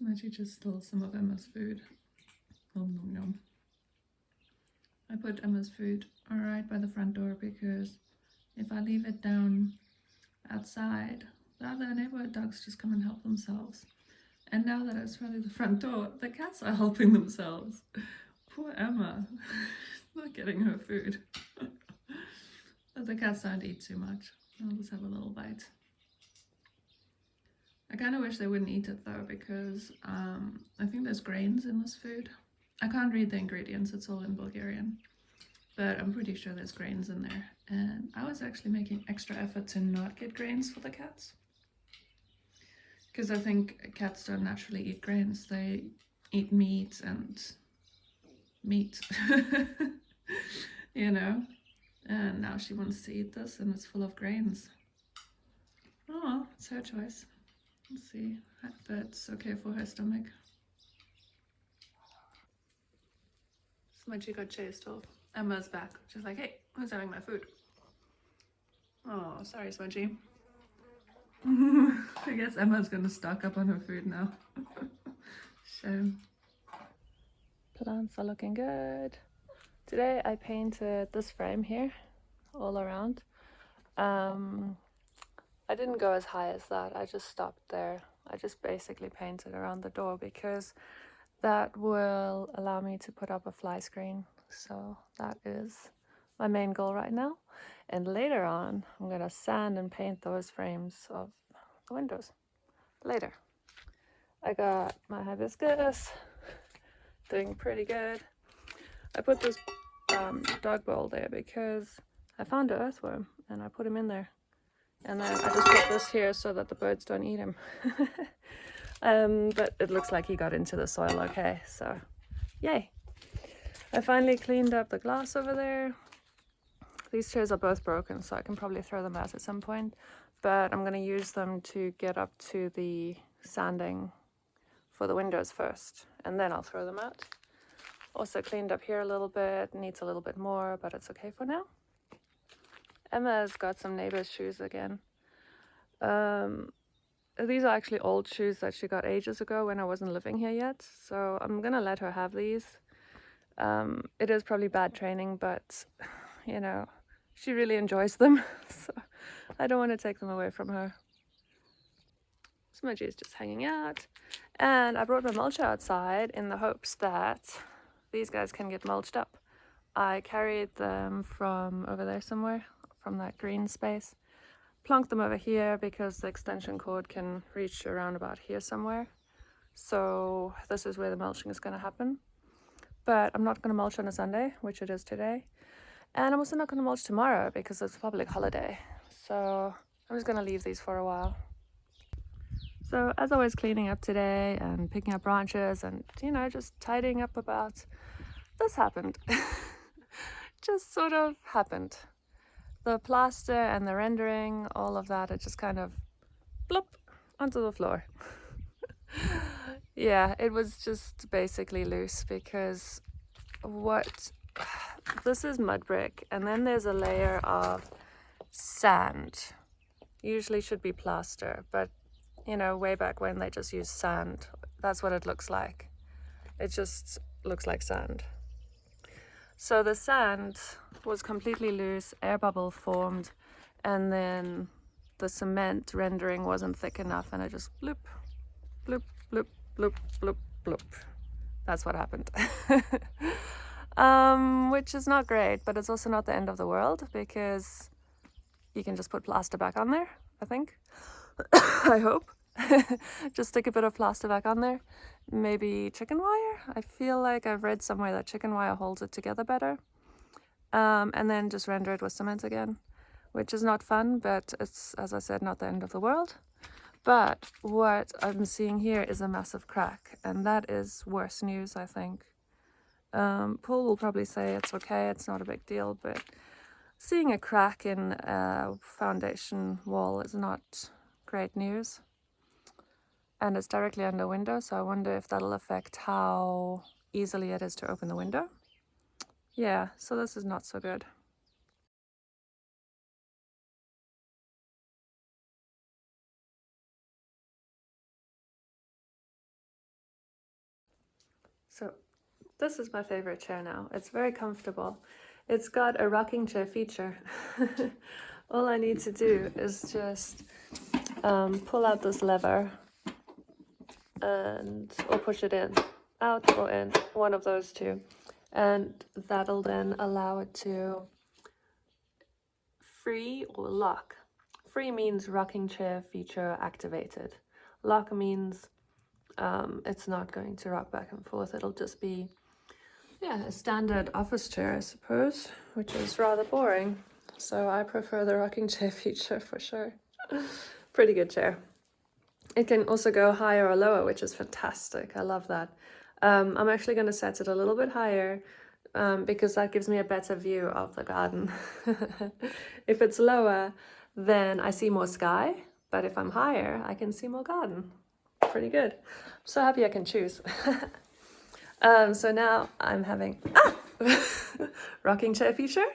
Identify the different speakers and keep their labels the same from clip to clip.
Speaker 1: Smudgy just stole some of Emma's food. Nom nom nom. I put Emma's food right by the front door because if I leave it down outside, the other neighborhood dogs just come and help themselves. And now that it's really the front door, the cats are helping themselves. Poor Emma, not getting her food. But the cats don't eat too much. They'll just have a little bite. I kind of wish they wouldn't eat it though, because I think there's grains in this food. I can't read the ingredients, it's all in Bulgarian, but I'm pretty sure there's grains in there. And I was actually making extra effort to not get grains for the cats, because I think cats don't naturally eat grains. They eat meat and meat, you know. And now she wants to eat this and it's full of grains. Oh, it's her choice. Let's see if that's okay for her stomach. Smudgy got chased off. Emma's back. She's like, hey, who's having my food? Oh, sorry, Smudgy. I guess Emma's gonna stock up on her food now. Shame. Plants are looking good. Today I painted this frame here all around. I didn't go as high as that. I just stopped there. I just basically painted around the door because that will allow me to put up a fly screen. So that is my main goal right now. And later on, I'm gonna sand and paint those frames of the windows later. I got my hibiscus, doing pretty good. I put this dog bowl there because I found an earthworm and I put him in there. And then I just put this here so that the birds don't eat him. But it looks like he got into the soil okay, so yay. I finally cleaned up the glass over there. These chairs are both broken, so I can probably throw them out at some point. But I'm going to use them to get up to the sanding for the windows first, and then I'll throw them out. Also cleaned up here a little bit, needs a little bit more, but it's okay for now. Emma's got some neighbor's shoes again. These are actually old shoes that she got ages ago when I wasn't living here yet, so I'm gonna let her have these. It is probably bad training, but you know, she really enjoys them, so I don't want to take them away from her. Smudgy is just hanging out, and I brought my mulcher outside in the hopes that these guys can get mulched up. I carried them from over there somewhere, from that green space, plonked them over here because the extension cord can reach around about here somewhere. So this is where the mulching is going to happen. But I'm not going to mulch on a Sunday, which it is today. And I'm also not going to mulch tomorrow because it's a public holiday. So I'm just going to leave these for a while. So as I was cleaning up today and picking up branches and, you know, just tidying up about, this happened. Just sort of happened. The plaster and the rendering, all of that, it just kind of bloop onto the floor. Yeah, it was just basically loose because this is mud brick and then there's a layer of sand. Usually should be plaster, but you know, way back when they just used sand. That's what it looks like. It just looks like sand. So the sand was completely loose, air bubble formed, and then the cement rendering wasn't thick enough and it just bloop, bloop, bloop, bloop, bloop, bloop. That's what happened. Which is not great, but it's also not the end of the world because you can just put plaster back on there, I think. I hope. Just stick a bit of plaster back on there. Maybe chicken wire. I feel like I've read somewhere that chicken wire holds it together better. And then just render it with cement again, which is not fun, but it's, as I said, not the end of the world. But what I'm seeing here is a massive crack, and that is worse news, I think. Paul will probably say it's okay, it's not a big deal, but seeing a crack in a foundation wall is not great news. And it's directly under window, so I wonder if that'll affect how easily it is to open the window. Yeah, so this is not so good. So this is my favorite chair now. It's very comfortable. It's got a rocking chair feature. All I need to do is just pull out this lever or push it in, out or in, one of those two. And that'll then allow it to free or lock. Free means rocking chair feature activated. Lock means it's not going to rock back and forth. It'll just be, yeah, a standard office chair, I suppose, which is rather boring. So I prefer the rocking chair feature for sure. Pretty good chair. It can also go higher or lower, which is fantastic. I love that. I'm actually going to set it a little bit higher because that gives me a better view of the garden. If it's lower, then I see more sky, but if I'm higher, I can see more garden. Pretty good. I'm so happy I can choose. So now I'm having rocking chair feature,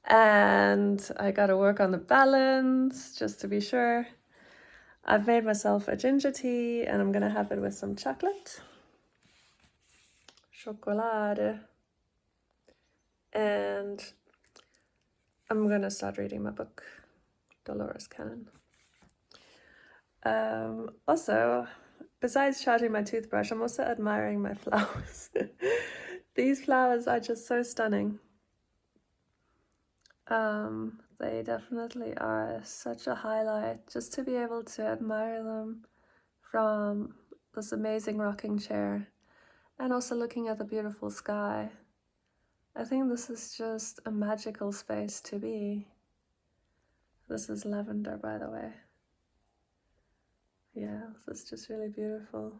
Speaker 1: and I got to work on the balance just to be sure. I've made myself a ginger tea, and I'm gonna have it with some chocolate. Chocolade. And I'm gonna start reading my book, Dolores Cannon. Also, besides charging my toothbrush, I'm also admiring my flowers. These flowers are just so stunning. They definitely are such a highlight, just to be able to admire them from this amazing rocking chair and also looking at the beautiful sky. I think this is just a magical space to be. This is lavender, by the way. Yeah, this is just really beautiful.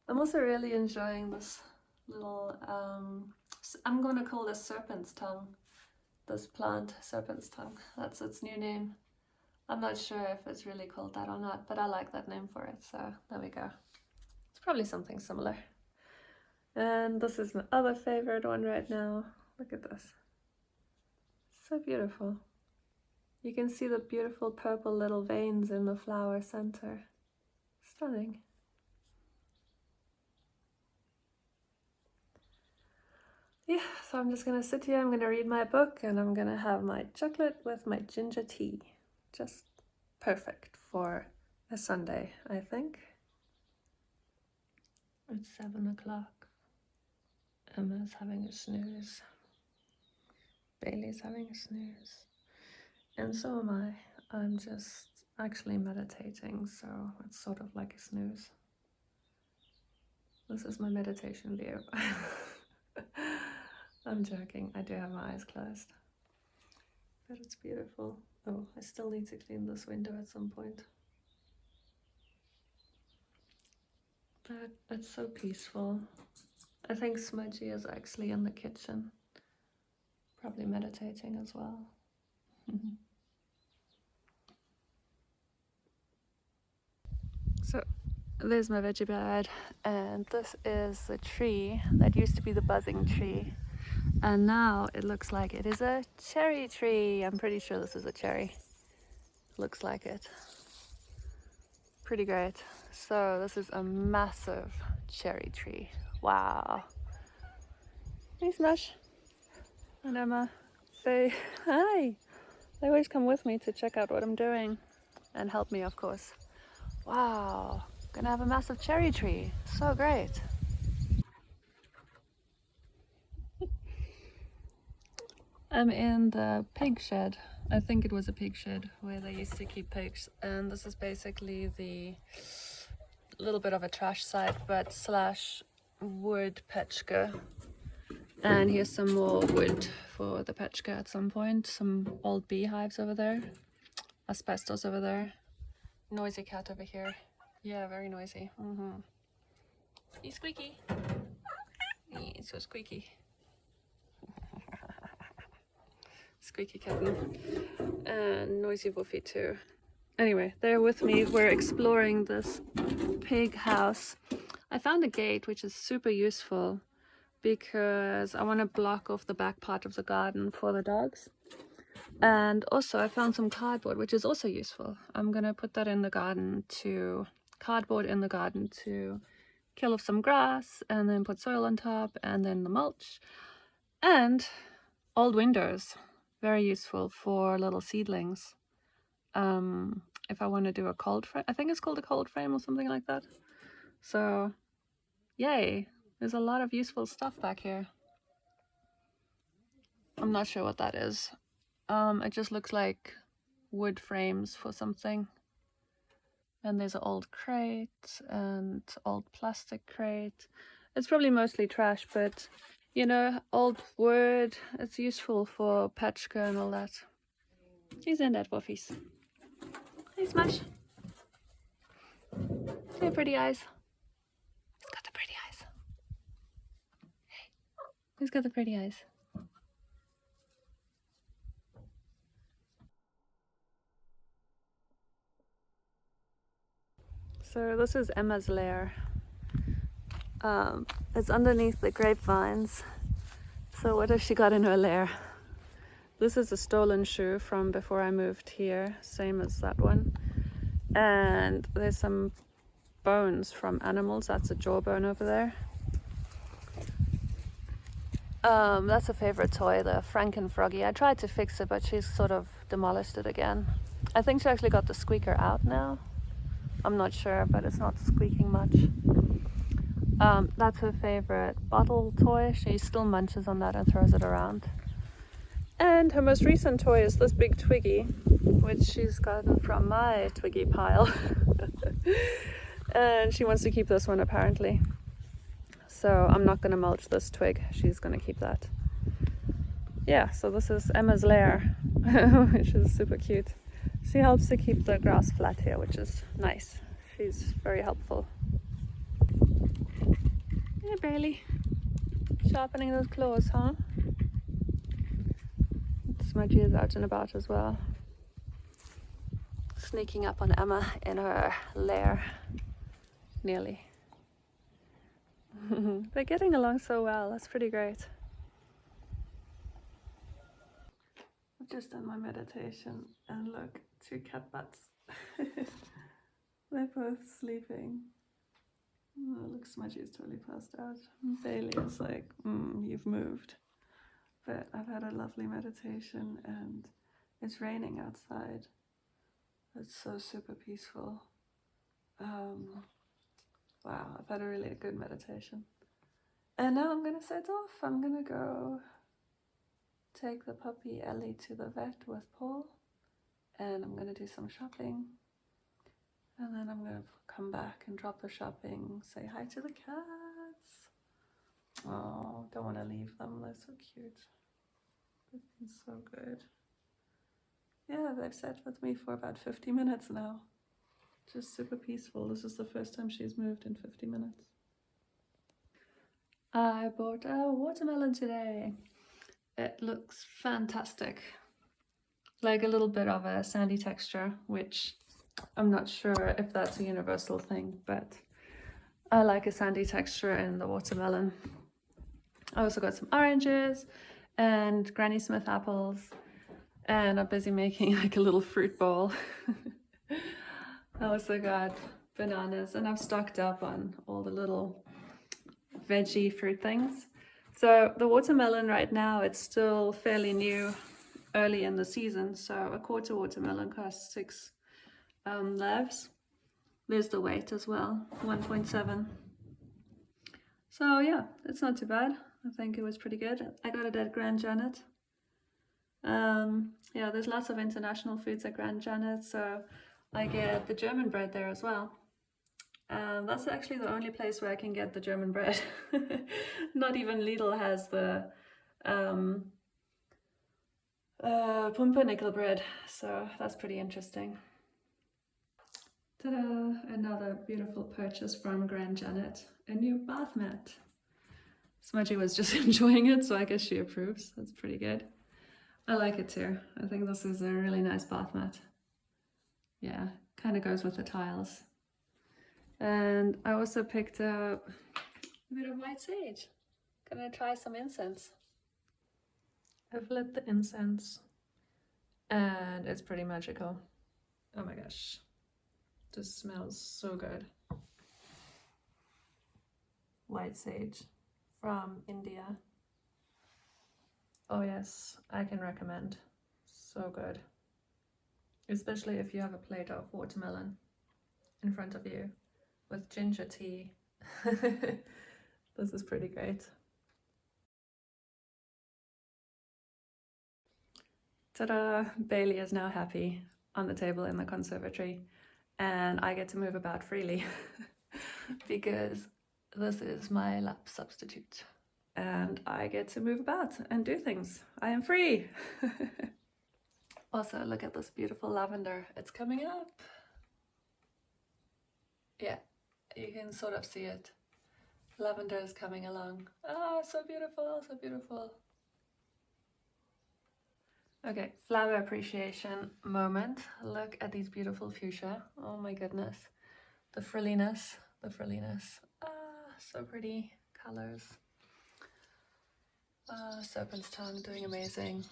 Speaker 1: I'm also really enjoying this little, I'm going to call this serpent's tongue. This plant, serpent's tongue. That's its new name. I'm not sure if it's really called that or not, but I like that name for it, so there we go. It's probably something similar. And this is my other favorite one right now. Look at this. So beautiful. You can see the beautiful purple little veins in the flower center. Stunning. Yeah, so I'm just gonna sit here, I'm gonna read my book, and I'm gonna have my chocolate with my ginger tea. Just perfect for a Sunday, I think. It's 7 o'clock. Emma's having a snooze. Bailey's having a snooze. And so am I. I'm just actually meditating, so it's sort of like a snooze. This is my meditation view. I'm joking, I do have my eyes closed. But it's beautiful. Oh, I still need to clean this window at some point. But it's so peaceful. I think Smudgy is actually in the kitchen, probably meditating as well. So there's my veggie bed, and this is the tree that used to be the buzzing tree, and now it looks like it is a cherry tree. I'm pretty sure this is a cherry. Looks like it. Pretty great. So this is a massive cherry tree. Wow. Hey Smash and Emma. Say hi. They always come with me to check out what I'm doing and help me, of course. Wow, gonna have a massive cherry tree. So great. I'm in the pig shed. I think it was a pig shed where they used to keep pigs, and this is basically the little bit of a trash site, but slash wood petchka. And here's some more wood for the petchka at some point. Some old beehives over there, asbestos over there, noisy cat over here. Yeah, very noisy. He's squeaky. He's so squeaky. Squeaky kitten. And noisy woofy too. Anyway, they're with me. We're exploring this pig house. I found a gate, which is super useful because I want to block off the back part of the garden for the dogs. And also I found some cardboard, which is also useful. I'm gonna put that in the garden cardboard in the garden to kill off some grass and then put soil on top, and then the mulch. And old windows, very useful for little seedlings. If I want to do a cold frame, I think it's called a cold frame or something like that. So yay, there's a lot of useful stuff back here. I'm not sure what that is. It just looks like wood frames for something. And there's an old crate and old plastic crate. It's probably mostly trash, but you know, old wood, it's useful for Petchka and all that. He's in that woofies. Hey, Smash. Hey, pretty eyes. He's got the pretty eyes. Hey, who's got the pretty eyes? So this is Emma's lair. It's underneath the grapevines. So what has she got in her lair? This is a stolen shoe from before I moved here, same as that one. And there's some bones from animals. That's a jawbone over there. That's a favorite toy, the Franken-Froggy. I tried to fix it, but she's sort of demolished it again. I think she actually got the squeaker out now. I'm not sure, but it's not squeaking much. That's her favorite bottle toy. She still munches on that and throws it around. And her most recent toy is this big Twiggy, which she's gotten from my Twiggy pile. And she wants to keep this one apparently. So I'm not going to mulch this twig. She's going to keep that. Yeah, so this is Emma's lair, which is super cute. She helps to keep the grass flat here, which is nice. She's very helpful. Hey, Bailey. Sharpening those claws, huh? Smudgy is out and about as well. Sneaking up on Emma in her lair. Nearly. They're getting along so well. That's pretty great. I've just done my meditation and look, 2 cat butts. They're both sleeping. Oh, look, Smudgy is totally passed out. Bailey is like, you've moved. But I've had a lovely meditation and it's raining outside. It's so super peaceful. Wow, I've had a really good meditation. And now I'm gonna set off. I'm gonna go take the puppy Ellie to the vet with Paul. And I'm gonna do some shopping. And then I'm gonna come back and drop the shopping, say hi to the cats. Oh, don't wanna leave them, they're so cute. They've been so good. Yeah, they've sat with me for about 50 minutes now. Just super peaceful. This is the first time she's moved in 50 minutes. I bought a watermelon today. It looks fantastic. Like a little bit of a sandy texture, which I'm not sure if that's a universal thing, but I like a sandy texture in the watermelon. I also got some oranges and Granny Smith apples, and I'm busy making like a little fruit bowl. I also got bananas, and I've stocked up on all the little veggie fruit things. So the watermelon right now, it's still fairly new, early in the season. So a quarter watermelon costs 6 levs. There's the weight as well, 1.7. So yeah, it's not too bad. I think it was pretty good. I got it at Grand Janet. Yeah, there's lots of international foods at Grand Janet, so I get the German bread there as well. That's actually the only place where I can get the German bread. Not even Lidl has the pumpernickel bread, so that's pretty interesting. Ta-da! Another beautiful purchase from Grand Janet, a new bath mat. Smudgy was just enjoying it, so I guess she approves. That's pretty good. I like it too. I think this is a really nice bath mat. Yeah, kind of goes with the tiles. And I also picked up a bit of white sage. Gonna try some incense. I've lit the incense and it's pretty magical. Oh my gosh, this smells so good. white sage from India. Oh yes, I can recommend. So good. Especially if you have a plate of watermelon in front of you with ginger tea. This is pretty great. Ta-da! Bailey is now happy on the table in the conservatory, and I get to move about freely because this is my lap substitute and I get to move about and do things. I am free. Also, look at this beautiful lavender. It's coming up. Yeah, you can sort of see it. Lavender is coming along. Ah, so beautiful, so beautiful. Okay, flower appreciation moment. Look at these beautiful fuchsia. Oh my goodness. The frilliness, the frilliness. Ah, so pretty colors. Serpent's tongue doing amazing.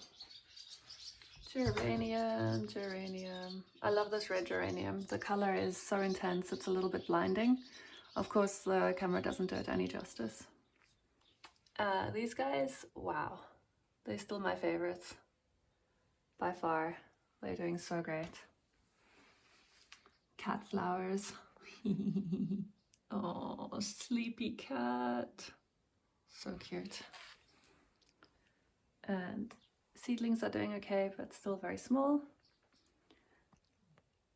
Speaker 1: Geranium, geranium. I love this red geranium. The color is so intense, it's a little bit blinding. Of course, the camera doesn't do it any justice. These guys, wow. They're still my favorites. By far. They're doing so great. Cat flowers. Oh, sleepy cat. So cute. And seedlings are doing okay, but still very small.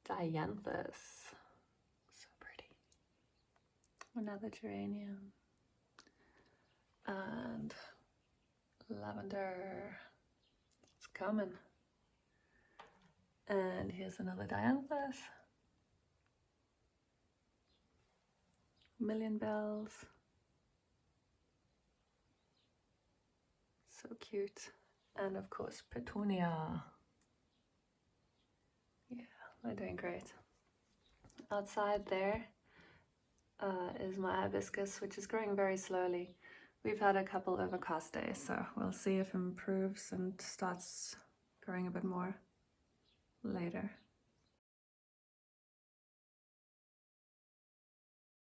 Speaker 1: Dianthus. So pretty. Another geranium. And lavender. It's coming. And here's another dianthus. Million bells. So cute. And of course, petunia. Yeah, they're doing great. Outside there is my hibiscus, which is growing very slowly. We've had a couple overcast days, so we'll see if it improves and starts growing a bit more later.